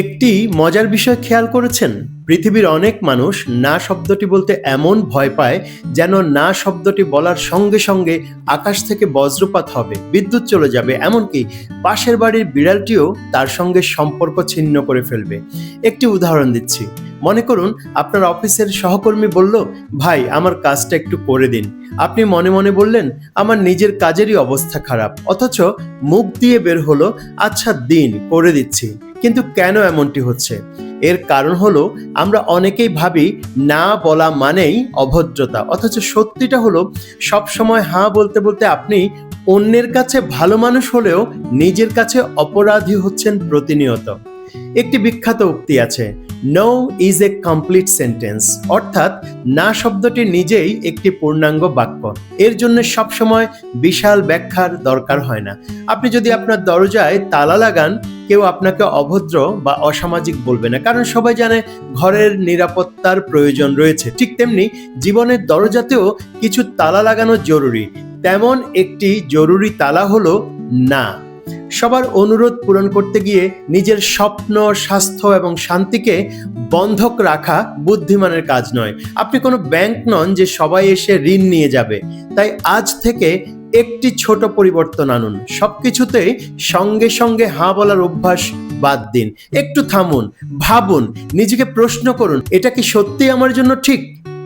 একটি মজার বিষয় খেয়াল করেছেন? পৃথিবীর অনেক মানুষ না শব্দটি বলতে এমন ভয় পায় যেন না শব্দটি বলার সঙ্গে সঙ্গে আকাশ থেকে বজ্রপাত হবে, বিদ্যুৎ চলে যাবে, এমনকি পাশের বাড়ির বিড়ালটিও তার সঙ্গে সম্পর্ক ছিন্ন করে ফেলবে। একটি উদাহরণ দিচ্ছি। মনে করুন আপনার অফিসের সহকর্মী বলল, ভাই আমার কাজটা একটু করে দিন। আপনি মনে মনে বললেন, আমার নিজের কাজেরই অবস্থা খারাপ, অথচ মুখ দিয়ে বের হলো, আচ্ছা দিন, করে দিচ্ছি। কিন্তু কেন এমনটি হচ্ছে? এর কারণ হলো আমরা অনেকেই ভাবি না বলা মানেই অভদ্রতা, অথচ সত্যিটা হলো সবসময় হ্যাঁ বলতে বলতে আপনি অন্যের কাছে ভালো মানুষ হলেও নিজের কাছে অপরাধী হচ্ছেন প্রতিনিয়ত। একটি বিখ্যাত উক্তি আছে, no is a complete sentence, অর্থাৎ না শব্দটি নিজেই একটি পূর্ণাঙ্গ বাক্য। এর জন্য সবসময় বিশাল ব্যাখ্যার দরকার হয় না। আপনি যদি আপনার দরজায় তালা লাগান, কেউ আপনাকে অভদ্র বা অসামাজিক বলবে না, কারণ সবাই জানে ঘরের নিরাপত্তার প্রয়োজন রয়েছে। ঠিক তেমনি জীবনের দরজাতেও কিছু তালা লাগানো জরুরি। তেমন একটি জরুরি তালা হলো না। সবার অনুরোধ পূরণ করতে গিয়ে নিজের স্বপ্ন, স্বাস্থ্য এবং শান্তিকে বন্ধক রাখা বুদ্ধিমানের কাজ নয়। আপনি কোনো ব্যাংক নন যে সবাই এসে ঋণ নিয়ে যাবে। তাই আজ থেকে একটি ছোট পরিবর্তন আনুন। সবকিছুতে সঙ্গে সঙ্গে হাঁ বলার অভ্যাস বাদ দিন। একটু থামুন, ভাবুন, নিজেকে প্রশ্ন করুন, এটা কি সত্যি আমার জন্য ঠিক?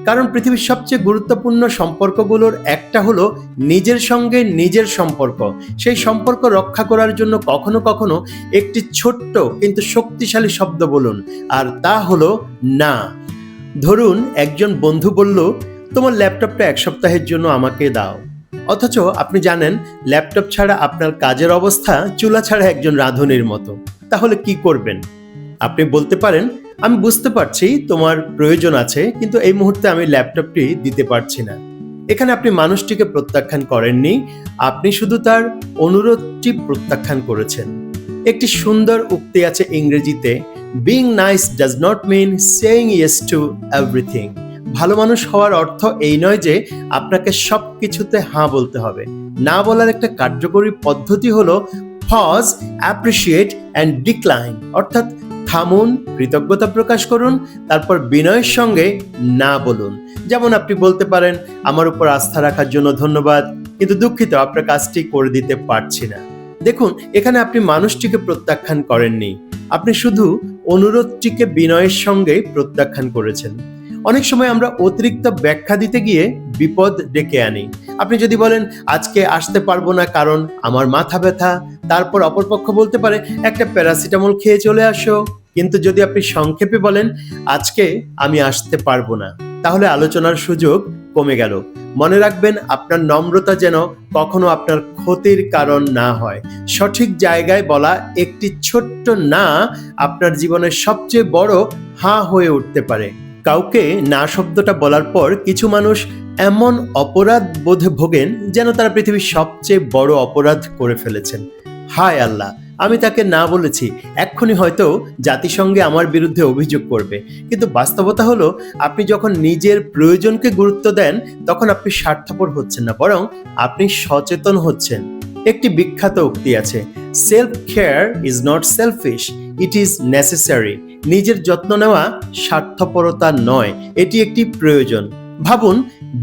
কারণ পৃথিবীর সবচেয়ে গুরুত্বপূর্ণ সম্পর্কগুলোর একটা হলো নিজের সঙ্গে নিজের সম্পর্ক। সেই সম্পর্ক রক্ষা করার জন্য কখনো কখনো একটি ছোট্ট কিন্তু শক্তিশালী শব্দ বলুন, আর তা হলো না। ধরুন একজন বন্ধু বলল, তোমার ল্যাপটপটা 1 সপ্তাহের জন্য আমাকে দাও। অথচ আপনি জানেন ল্যাপটপ ছাড়া আপনার কাজের অবস্থা চুলা ছাড়া একজন রাঁধুনির মতো। তাহলে কি করবেন? আপনি বলতে পারেন, আমি বুঝতে পারছি তোমার প্রয়োজন আছে, কিন্তু এই মুহূর্তে আমি ল্যাপটপটি দিতে পারছি না। এখানে আপনি মানুষটিকে প্রত্যাখ্যান করেননি, আপনি শুধু তার অনুরোধটি প্রত্যাখ্যান করেছেন। একটি সুন্দর উক্তি আছে ইংরেজিতে, being nice does not mean saying yes to everything. ভালো মানুষ হওয়ার অর্থ এই নয় যে আপনাকে সব কিছুতে হাঁ বলতে হবে। না বলার একটা কার্যকরী পদ্ধতি হলো পজ, অ্যাপ্রিশিয়েট অ্যান্ড ডিক্লাইন, অর্থাৎ থামুন, কৃতজ্ঞতা প্রকাশ করুন, তারপর বিনয়ের সঙ্গে না বলুন। যেমন আপনি বলতে পারেন, আমার উপর আস্থা রাখার জন্য ধন্যবাদ, কিন্তু দুঃখিত আপনার কাজটি করে দিতে পারছি না। দেখুন, এখানে আপনি মানুষটিকে প্রত্যাখ্যান করেননি, আপনি শুধু অনুরোধটিকে বিনয়ের সঙ্গে প্রত্যাখ্যান করেছেন। অনেক সময় আমরা অতিরিক্ত ব্যাখ্যা দিতে গিয়ে বিপদ ডেকে আনি। আপনি যদি বলেন, আজকে আসতে পারবো না কারণ আমার মাথা ব্যথা, তারপর অপরপক্ষ বলতে পারে, একটা প্যারাসিটামল খেয়ে চলে আসো। কিন্তু যদি আপনি সংক্ষেপে বলেন, আজকে আমি আসতে পারবো না, তাহলে আলোচনার সুযোগ কমে গেল। মনে রাখবেন, আপনার নম্রতা যেন কখনো আপনার ক্ষতির কারণ না হয়। সঠিক জায়গায় বলা একটি ছোট্ট না আপনার জীবনের সবচেয়ে বড় হাঁ হয়ে উঠতে পারে। কাউকে না শব্দটা বলার পর কিছু মানুষ এমন অপরাধ বোধে ভোগেন যেন তারা পৃথিবীর সবচেয়ে বড় অপরাধ করে ফেলেছেন। হায় আল্লাহ, আমি তাকে না বলেছি, এক্ষুনি হয়তো জাতিসংঘে আমার বিরুদ্ধে অভিযোগ করবে। কিন্তু বাস্তবতা হলো, আপনি যখন নিজের প্রয়োজনকে গুরুত্ব দেন, তখন আপনি স্বার্থপর হচ্ছেন না, বরং আপনি সচেতন হচ্ছেন। একটি বিখ্যাত উক্তি আছে, self care is not selfish, it is necessary. নিজের যত্ন নেওয়া স্বার্থপরতা নয়, এটি একটি প্রয়োজন। ভাবুন,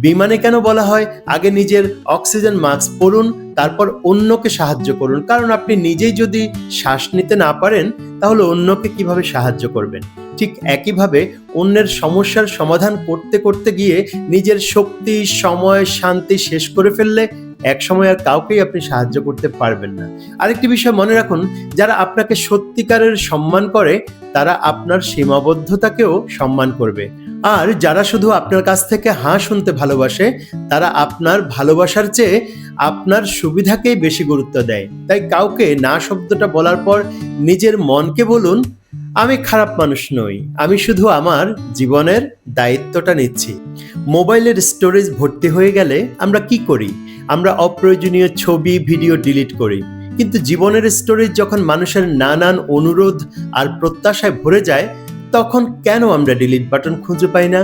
বিমানে কেন বলা হয় আগে নিজের অক্সিজেন মাস্ক পরুন, তারপর অন্যকে সাহায্য করুন? কারণ আপনি নিজেই যদি শ্বাস নিতে না পারেন, তাহলে অন্যকে কিভাবে সাহায্য করবেন? ঠিক একইভাবে অন্যের সমস্যার সমাধান করতে করতে গিয়ে নিজের শক্তি, সময়, শান্তি শেষ করে ফেললে এক সময় আর কাউকেই আপনি সাহায্য করতে পারবেন না। আরেকটি বিষয় মনে রাখুন, যারা আপনাকে সত্যিকারের সম্মান করে, তারা আপনার সীমাবদ্ধতাকেও সম্মান করবে। আর যারা শুধু আপনার কাছ থেকে হাঁ শুনতে ভালোবাসে, তারা আপনার ভালোবাসার চেয়ে আপনার সুবিধাকেই বেশি গুরুত্ব দেয়। তাই কাউকে না শব্দটা বলার পর নিজের মনকে বলুন, আমি খারাপ মানুষ নই, আমি শুধু আমার জীবনের দায়িত্বটা নিচ্ছি। মোবাইলের স্টোরেজ ভর্তি হয়ে গেলে আমরা কি করি? আমরা অপ্রয়োজনীয় ছবি, ভিডিও ডিলিট করি। কিন্তু জীবনের স্টোরেজ যখন মানুষের নানান অনুরোধ আর প্রত্যাশায় ভরে যায়, তখন কেন আমরা ডিলিট বাটন খুঁজে পাই না?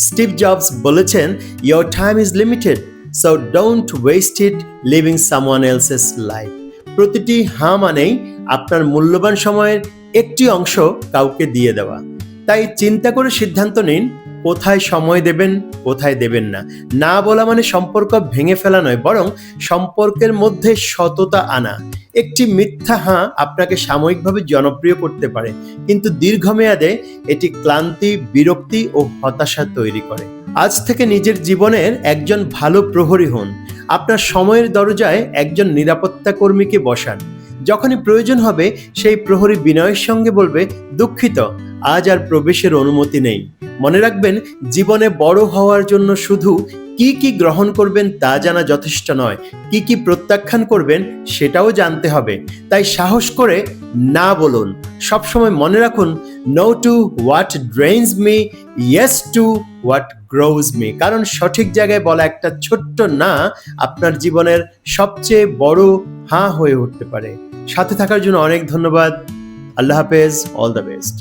স্টিভ জবস বলেছেন, your time is limited, so don't waste it living someone else's life. প্রতিটি হাঁ মানেই আপনার মূল্যবান সময়ের একটি অংশ কাউকে দিয়ে দেওয়া। তাই চিন্তা করে সিদ্ধান্ত নিন কোথায় সময় দেবেন, কোথায় দেবেন না। না বলা মানে সম্পর্ক ভেঙে ফেলা নয়, বরং সম্পর্কের মধ্যে সততা আনা। একটি মিথ্যা হাঁ আপনাকে সাময়িকভাবে জনপ্রিয় করতে পারে, কিন্তু দীর্ঘমেয়াদে এটি ক্লান্তি, বিরক্তি ও হতাশা তৈরি করে। আজ থেকে নিজের জীবনের একজন ভালো প্রহরী হন। আপনার সময়ের দরজায় একজন নিরাপত্তা কর্মীকে বসান। যখনই প্রয়োজন হবে সেই প্রহরী বিনয়ের সঙ্গে বলবে, দুঃখিত, আজ আর প্রবেশের অনুমতি নেই। মনে রাখবেন, জীবনে বড় হওয়ার জন্য শুধু কি কি গ্রহণ করবেন তা জানা যথেষ্ট নয়, কি কি প্রত্যাখ্যান করবেন সেটাও জানতে হবে। তাই সাহস করে না বলুন। সবসময় মনে রাখুন, no to what drains me, yes to what grows me. কারণ সঠিক জায়গায় বলা একটা ছোট্ট না আপনার জীবনের সবচেয়ে বড় হাঁ হয়ে উঠতে পারে। সাথে থাকার জন্য অনেক ধন্যবাদ। আল্লাহ হাফেজ, অল দ্য বেস্ট।